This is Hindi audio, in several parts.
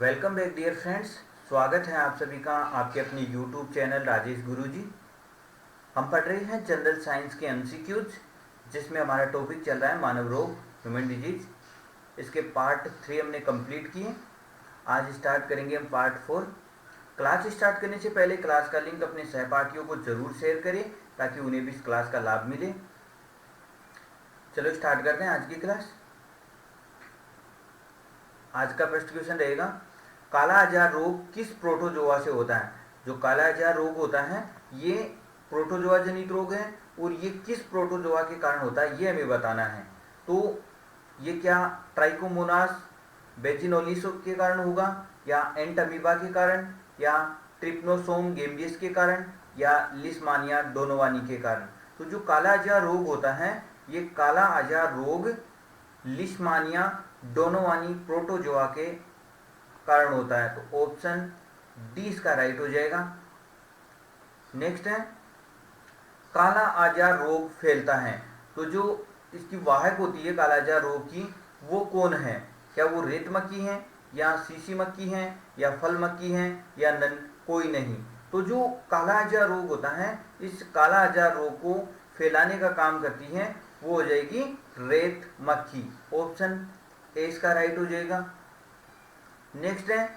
Welcome back dear friends. स्वागत है आप सभी का आपके अपने यूट्यूब चैनल राजेश गुरुजी। हम पढ़ रहे हैं जनरल साइंस के एमसीक्यूज, जिसमें हमारा टॉपिक चल रहा है मानव रोग, ह्यूमन डिजीज। इसके पार्ट 3 हमने कंप्लीट किए। आज स्टार्ट करेंगे हम पार्ट 4। क्लास स्टार्ट करने से पहले क्लास का लिंक अपने सहपाठियों को जरूर शेयर करें ताकि उन्हें भी इस क्लास का लाभ मिले। चलो स्टार्ट करते हैं आज की क्लास। आज का फर्स्ट क्वेश्चन रहेगा, काला आजार रोग किस प्रोटोजोआ से होता है। जो काला आजार रोग होता है ये प्रोटोजोआ जनित रोग है और ये किस प्रोटोजोआ के कारण होता है ये हमें बताना है। तो ये क्या ट्राइकोमोनास बेजिनोलिस के कारण होगा, या एंटअमीबा के कारण, या ट्रिप्नोसोम गेम्बियस के कारण, या लिस्मानिया डोनोवानी के कारण। तो जो काला आजार रोग होता है ये काला आजार रोग लिस्मानिया डोनोवानी प्रोटोजोआ के कारण होता है। तो ऑप्शन डी इसका राइट हो जाएगा। नेक्स्ट है, काला आजार रोग फैलता है। तो जो इसकी वाहक होती है काला आजार रोग की वो कौन है। क्या वो रेत मक्खी है, या सीसी मक्खी है, या फल मक्खी है, या कोई नहीं। तो जो काला आजार रोग होता है इस काला आजार रोग को फैलाने का काम करती है वो हो जाएगी रेत मक्खी। ऑप्शन ए इसका राइट हो जाएगा। नेक्स्ट है,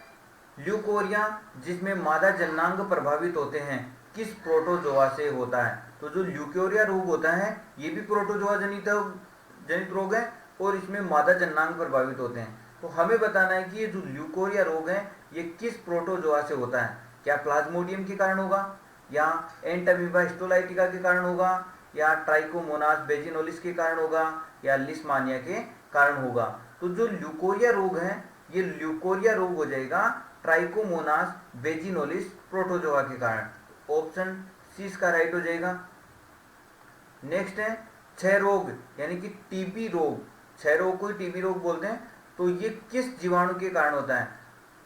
ल्यूकोरिया जिसमें मादा जननांग प्रभावित होते हैं किस प्रोटोजोआ से होता है। तो जो ल्यूकोरिया रोग होता है ये भी प्रोटोजोआ जनित रोग है और इसमें मादा जननांग प्रभावित होते हैं। तो हमें बताना है कि ये जो ल्यूकोरिया रोग है ये किस प्रोटोजोआ से होता है। क्या प्लाज्मोडियम के कारण होगा, या एंटअमीबा हिस्टोलाइटिका के कारण होगा, या ट्राइकोमोनास बेजिनोलिस के कारण होगा, या लिस्मानिया के कारण होगा। तो जो ल्यूकोरिया रोग है ये ल्यूकोरिया रोग हो जाएगा ट्राइकोमोनास बेजिनोलिस प्रोटोजोआ के कारण। ऑप्शन सी इसका राइट हो जाएगा। नेक्स्ट है, क्षय रोग यानी कि टीबी रोग। क्षय रोग को टीबी रोग बोलते हैं। तो ये किस जीवाणु के कारण होता है।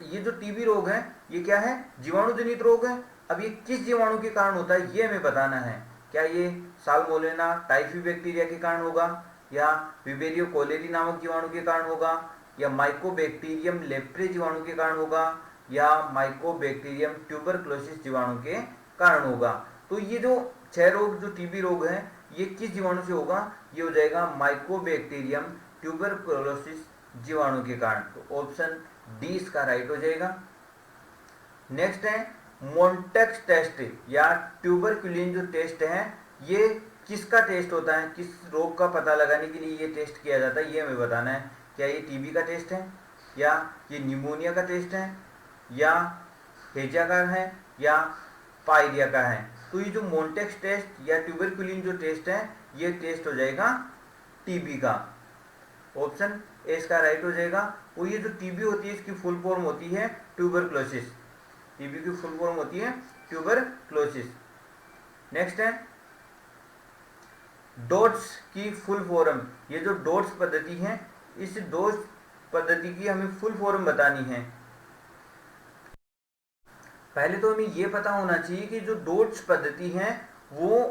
ये जो टीबी रोग है ये क्या है, जीवाणु जनित रोग है। अब ये किस जीवाणु के कारण होता है ये हमें बताना है। क्या ये साल्मोनेला टाइफी बैक्टीरिया के कारण होगा, या विबेरियो कोलेरी नामक जीवाणु के कारण होगा, या माइकोबैक्टीरियम लेप्रे जीवाणु के कारण होगा, या माइकोबैक्टीरियम ट्यूबरक्लोसिस जीवाणु के कारण होगा। तो ये जो क्षय रोग जो टीबी रोग है ये किस जीवाणु से होगा, ये हो जाएगा माइकोबैक्टीरियम ट्यूबरक्लोसिस जीवाणु के कारण। तो ऑप्शन डी इसका राइट हो जाएगा। नेक्स्ट है, मोन्टेक्स टेस्ट या ट्यूबरक्यूलिन जो टेस्ट है ये किसका टेस्ट होता है, किस रोग का पता लगाने के लिए ये टेस्ट किया जाता है ये हमें बताना है। क्या ये टीबी का टेस्ट है, या ये निमोनिया का टेस्ट है, या हेजा का है, या पायरिया का है। तो ये जो मोन्टेक्स टेस्ट या ट्यूबरक्यूलिन जो टेस्ट है ये टेस्ट हो जाएगा टीबी का। ऑप्शन ए इसका राइट हो जाएगा। और ये जो टीबी होती है इसकी फुल फॉर्म होती है ट्यूबरक्लोसिस। टीबी की फुल फॉर्म होती है ट्यूबरक्लोसिस। नेक्स्ट है, डोट्स की फुल फॉर्म। ये जो डोट्स पद्धति है इस डोट्स पद्धति की हमें फुल फॉर्म बतानी है। पहले तो हमें यह पता होना चाहिए कि जो डोट्स पद्धति है वो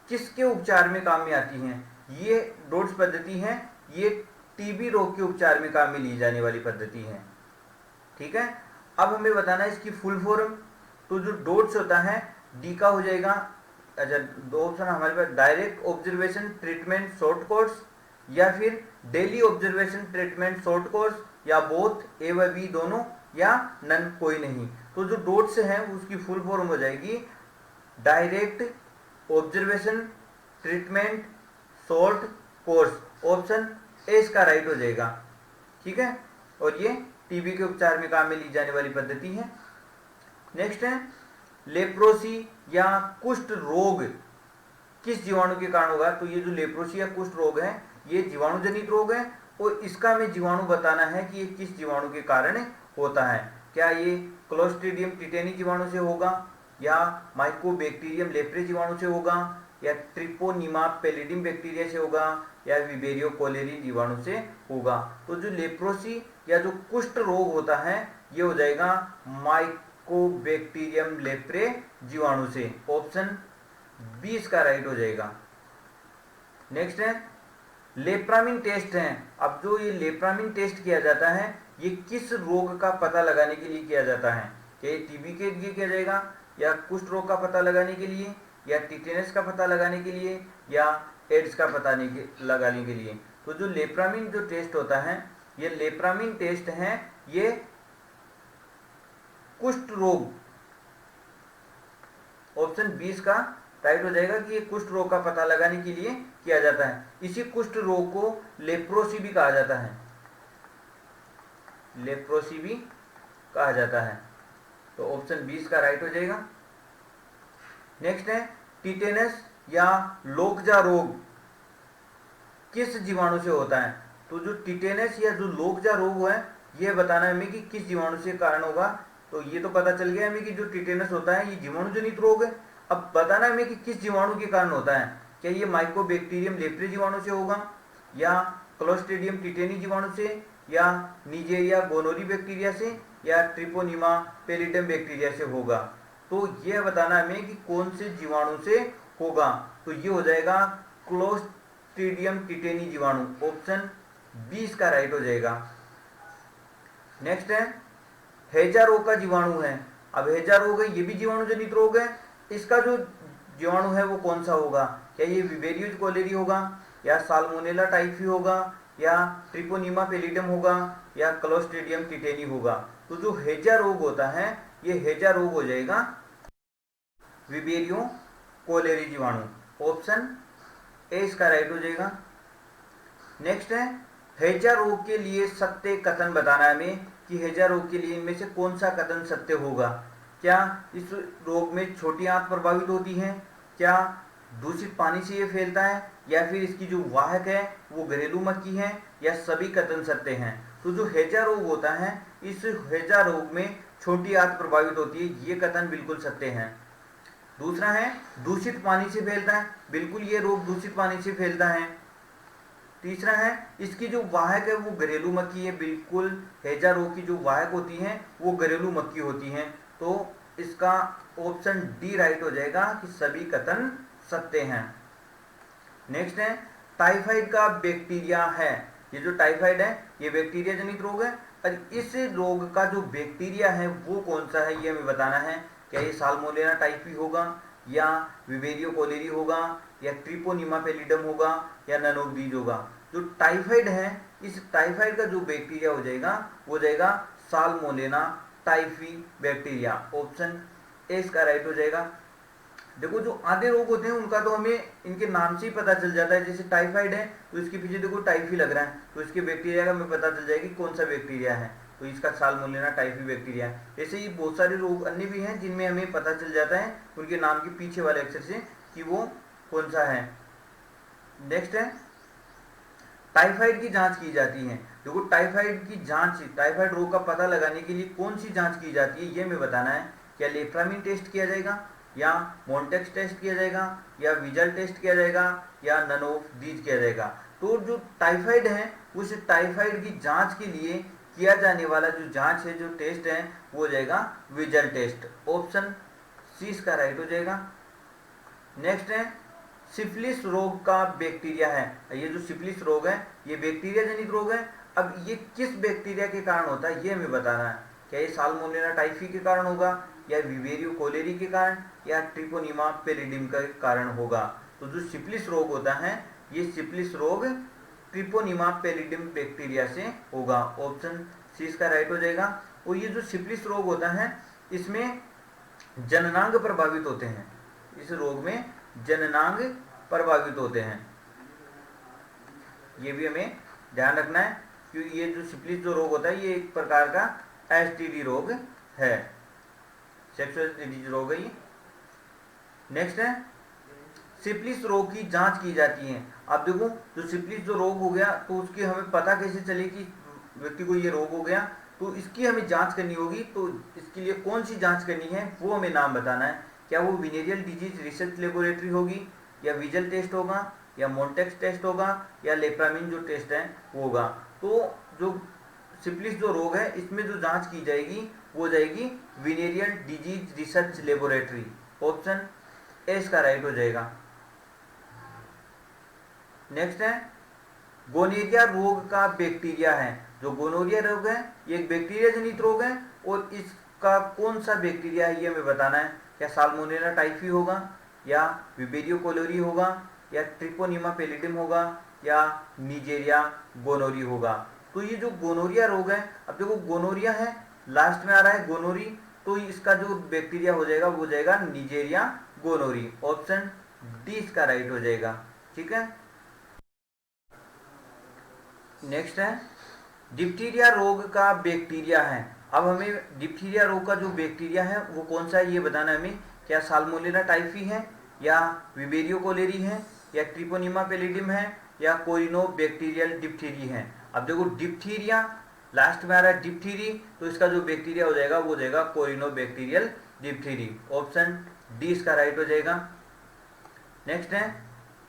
किसके उपचार में काम में आती हैं। ये डोट्स पद्धति है ये टीबी रोग के उपचार में काम में ली जाने वाली पद्धति है। ठीक है, अब हमें बताना है इसकी फुल फॉर्म। तो जो डोट्स होता है डी का हो जाएगा। अच्छा, दो ऑप्शन हमारे पास, direct observation treatment short course, या फिर daily observation treatment short course, या बोथ ए व बी दोनों, या नन कोई नहीं। तो जो डोट्स है उसकी फुल फॉर्म हो जाएगी direct observation treatment short course. Option A इसका राइट हो जाएगा। ठीक है, और ये टीबी के उपचार में काम में ली जाने वाली पद्धति है। नेक्स्ट है, लेप्रोसी या कुष्ठ रोग किस जीवाणु के कारण होगा। तो ये जो लेप्रोसी या कुष्ठ रोग है ये जीवाणु जनित रोग है और इसका हमें जीवाणु बताना है कि ये किस जीवाणु के कारण होता है। क्या ये क्लोस्ट्रीडियम टिटेनी जीवाणु से होगा, या माइकोबैक्टीरियम लेप्रे जीवाणु से होगा, या ट्रिपोनिमा पैलिडियम बैक्टीरिया से होगा, या विबेरियो कोलेरी जीवाणु से होगा। तो जो लेप्रोसी या जो कुष्ठ रोग होता है ये हो जाएगा माइकोबैक्टीरियम लेप्रे जीवाणु से। ऑप्शन बी इसका राइट हो जाएगा। नेक्स्ट है, लेप्रामिन टेस्ट है। अब जो ये लेप्रामिन टेस्ट किया जाता है ये किस रोग का पता लगाने के लिए किया जाता है? क्या ये टीबी के लिए किया जाएगा, या कुष्ठ रोग का पता लगाने के लिए, या टिटेनस का पता लगाने के लिए, या एड्स का पता लगाने के लिए? तो जो लेप्रामिन जो टेस्ट होता है, ये लेप्रामिन टेस्ट है, ये कुष्ठ रोग, ऑप्शन 20 का राइट हो जाएगा कि ये कुष्ठ रोग का पता लगाने के लिए किया जाता है। इसी कुष्ठ रोग को लेप्रोसी भी कहा जाता है, लेप्रोसी भी कहा जाता है। तो ऑप्शन 20 का राइट हो जाएगा। नेक्स्ट है टिटेनस या लोकजा रोग किस जीवाणु से होता है? तो जो टिटेनस या जो लोकजा रोग है, यह बताना है हमें कि किस जीवाणु से कारण होगा। तो ये तो पता चल गया हमें कि जो टिटेनस होता है ये जीवाणु जनित रोग है। अब बताना हमें कि किस जीवाणु के कारण होता है। क्या ये माइकोबैक्टीरियम लेप्रे जीवाणु से होगा, या क्लोस्ट्रीडियम टिटेनी जीवाणु से, या निजेरिया गोनोरी बैक्टीरिया से, या ट्रिपोनिमा पेलिडम बैक्टीरिया से होगा? तो यह बताना हमें कि कौन से जीवाणु से होगा। तो ये हो जाएगा क्लोस्ट्रीडियम टिटेनी जीवाणु, ऑप्शन 20 का राइट हो जाएगा। नेक्स्ट है हैजा रोग का जीवाणु है। अब हैजा रोग है, ये भी जीवाणु जनित रोग है। इसका जो जीवाणु है वो कौन सा होगा? क्या ये विवेरियो कोलेरी होगा, या साल्मोनेला टाइफी होगा, या ट्रिपोनिमा पेलिडम होगा, या क्लोस्ट्रीडियम टिटेनी होगा? तो जो हैजा रोग होता है, ये हैजा रोग हो जाएगा विवेरियो कोलेरी जीवाणु, ऑप्शन ए इसका राइट हो जाएगा। नेक्स्ट है हैजा रोग के लिए सत्य कथन बताना है हमें कि हैजा रोग के लिए इनमें से कौन सा कथन सत्य होगा। क्या इस रोग में छोटी आंत प्रभावित होती है, क्या दूषित पानी से ये फैलता है, या फिर इसकी जो वाहक है वो घरेलू मक्खी है, या सभी कथन सत्य हैं? तो जो हैजा रोग होता है, इस हैजा रोग में छोटी आंत प्रभावित होती है, ये कथन बिल्कुल सत्य है। दूसरा है दूषित पानी से फैलता है, बिल्कुल ये रोग दूषित पानी से फैलता है। तीसरा है इसकी जो वाहक है वो घरेलू मक्खी है, बिल्कुल हैजा रोग की जो वाहक होती है वो घरेलू मक्खी होती है। तो इसका ऑप्शन डी राइट हो जाएगा कि सभी कथन सत्य हैं। नेक्स्ट है टाइफाइड का बैक्टीरिया है। ये जो टाइफाइड है ये बैक्टीरिया जनित रोग है, और इस रोग का जो बैक्टीरिया है वो कौन सा है ये हमें बताना है। क्या ये साल्मोनेला टाइफी होगा, या विवेरियो कोलेरी होगा, या ट्रिपोनिमा पेलिडम होगा, या नन ऑफ दीज होगा? जो टाइफाइड है, इस टाइफाइड का जो बैक्टीरिया हो जाएगा वो जाएगा salmonella typhi bacteria, option A इसका राइट हो जाएगा। देखो जो आधे रोग होते हैं उनका तो हमें इनके नाम से ही पता चल जाता है। जैसे टाइफाइड है तो इसके पीछे देखो टाइफी लग रहा है, तो इसके बैक्टीरिया का हमें पता चल जाएगी कौन सा बैक्टीरिया है, तो इसका साल्मोनेला टाइफी बैक्टीरिया है। ऐसे ही बहुत सारे रोग अन्य भी हैं जिनमें हमें पता चल जाता है उनके नाम के पीछे वाले अक्षर से कि वो कौन सा है। नेक्स्ट है टाइफाइड की जांच की जाती है। देखो टाइफाइड की जांच, टाइफाइड रोग का पता लगाने के लिए कौन सी जांच की जाती है ये हमें बताना है। क्या लेप्रामिन टेस्ट किया जाएगा, या मोन्टेक्स टेस्ट किया जाएगा, या विजल टेस्ट किया जाएगा, या नन ऑफ दीज किया जाएगा? तो जो टाइफाइड है उस टाइफाइड की जांच के लिए किया जाने वाला जो जांच है, जो टेस्ट है वो हो जाएगा विजल टेस्ट, ऑप्शन सी इसका राइट हो जाएगा। नेक्स्ट है सिफिलिस रोग का बैक्टीरिया है। ये जो सिफिलिस रोग है ये बैक्टीरिया जनित रोग है। अब ये किस बैक्टीरिया के कारण होता है ये हमें बताना है। क्या ये साल्मोनेला टाइफी के कारण होगा, या विवेरियो कोलेरी के कारण, या ट्रिपोनिमा पेलिडिम के कारण होगा? तो जो सिफिलिस रोग होता है ये सिफिलिस रोग ट्रिपोनिमा पेलिडिम बैक्टीरिया से होगा, ऑप्शन सी इसका राइट हो जाएगा। और ये जो सिफिलिस रोग होता है इसमें जननांग प्रभावित होते हैं, इस रोग में जननांग प्रभावित होते हैं, ये भी हमें ध्यान रखना है क्योंकि ये जो सिफिलिस जो रोग होता है ये एक प्रकार का एसटीडी रोग है, सेक्सुअल डिजीज रोग है ये। नेक्स्ट है सिफिलिस रोग की जांच की जाती है। अब देखो जो सिफिलिस जो रोग हो गया तो उसकी हमें पता कैसे चले कि व्यक्ति को ये रोग हो गया, तो इसकी हमें जांच करनी होगी। तो इसके लिए कौन सी जांच करनी है वो हमें नाम बताना है। क्या वो वेनेरियल डिजीज रिसर्च लेबोरेटरी होगी, या विजल टेस्ट होगा, या मोन्टेक्स टेस्ट होगा, या लेप्रामिन जो टेस्ट है वो होगा? तो जो सिफिलिस जो रोग है इसमें जो जांच की जाएगी वो जाएगी venereal disease research laboratory, option A इसका राइट हो जाएगा। नेक्स्ट है गोनेरिया रोग का बैक्टीरिया है। जो गोनोरिया रोग है ये एक बैक्टीरिया जनित रोग है और इसका कौन सा बैक्टीरिया है ये हमें बताना है। क्या साल्मोनेला टाइफी होगा, या विबेरियो कोलोरी होगा, या ट्रिपोनिमा पैलिडियम होगा, या निजेरिया गोनोरी होगा। तो ये जो गोनोरिया रोग है, अब देखो गोनोरिया है लास्ट में आ रहा है गोनोरी, तो इसका जो बैक्टीरिया हो जाएगा वो हो जाएगा निजेरिया गोनोरी। ऑप्शन डी इसका राइट हो जाएगा। ठीक है, नेक्स्ट है डिप्थीरिया रोग का बैक्टीरिया है। अब हमें डिप्थीरिया रोग का जो बैक्टीरिया है वो कौन सा है ये बताना है हमें। क्या साल्मोनेला टाइफी है, या विबेरियो कोलेरी है, या ट्रिपोनिमा पैलिडियम है, या कोरिनोबैक्टीरियल डिप्थीरी है। अब देखो डिप्थीरिया लास्ट में आ रहा है डिप्थीरी, तो इसका जो बैक्टीरिया हो जाएगा वो हो जाएगा कोरिनोबैक्टीरियल डिप्थीरी। ऑप्शन डी इसका राइट हो जाएगा। नेक्स्ट है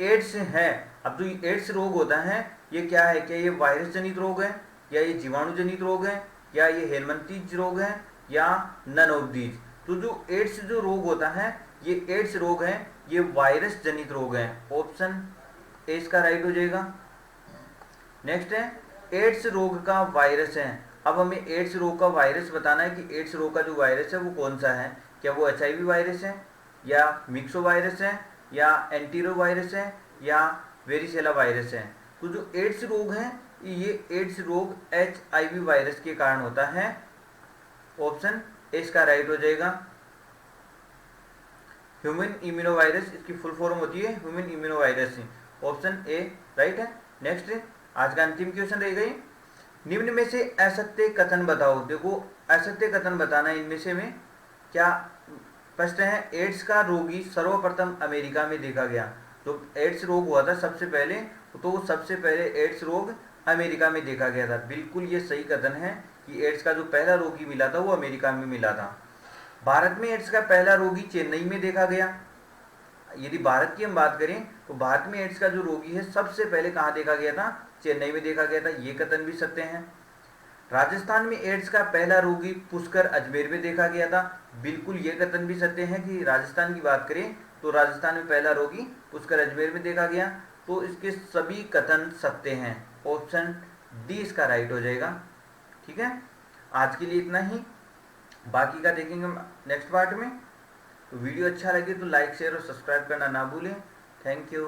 एड्स है। अब जो एड्स रोग होता है ये क्या है, क्या ये वायरस जनित रोग है, या ये जीवाणु जनित रोग है, या ये हेलमंथीज रोग है, या नन ऑफ दीज। तो जो एड्स जो रोग होता है ये एड्स रोग है, ये वायरस जनित रोग है। ऑप्शन ए इसका राइट हो जाएगा। नेक्स्ट है एड्स रोग का वायरस है। अब हमें एड्स रोग का वायरस बताना है कि एड्स रोग का जो वायरस है वो कौन सा है। क्या वो HIV वायरस है, या मिक्सो वायरस है, या एंटीरो वायरस है, या वेरिसेला वायरस है। तो जो एड्स रोग है ये एड्स रोग HIV वायरस के कारण होता है। ऑप्शन ए इसका राइट हो जाएगा। ह्यूमन इम्यूनो वायरस इसकी फुल फॉर्म होती है human immuno virus. Option A right है। नेक्स्ट आज का अंतिम क्वेश्चन रहेगा निम्न में से असत्य कथन बताओ। देखो असत्य कथन बताना है इनमें से में क्या। फर्स्ट है एड्स का रोगी सर्वप्रथम अमेरिका में देखा गया। तो एड्स रोग हुआ था सबसे पहले, तो वो सबसे पहले एड्स रोग अमेरिका में देखा गया था। बिल्कुल ये सही कथन है कि एड्स का जो पहला रोगी मिला था वो अमेरिका में मिला था। भारत में एड्स का पहला रोगी चेन्नई में देखा गया। यदि भारत की हम बात करें तो भारत में एड्स का जो रोगी है सबसे पहले कहाँ देखा गया था, चेन्नई में देखा गया था। ये कथन भी सत्य है। राजस्थान में एड्स का पहला रोगी पुष्कर अजमेर में देखा गया था। बिल्कुल ये कथन भी सत्य है कि राजस्थान की बात करें तो राजस्थान में पहला रोगी पुष्कर अजमेर में देखा गया। तो इसके सभी कथन सत्य हैं। ऑप्शन डी इसका राइट हो जाएगा। ठीक है, आज के लिए इतना ही, बाकी का देखेंगे हम नेक्स्ट पार्ट में। तो वीडियो अच्छा लगे तो लाइक शेयर और सब्सक्राइब करना ना भूलें। Thank you.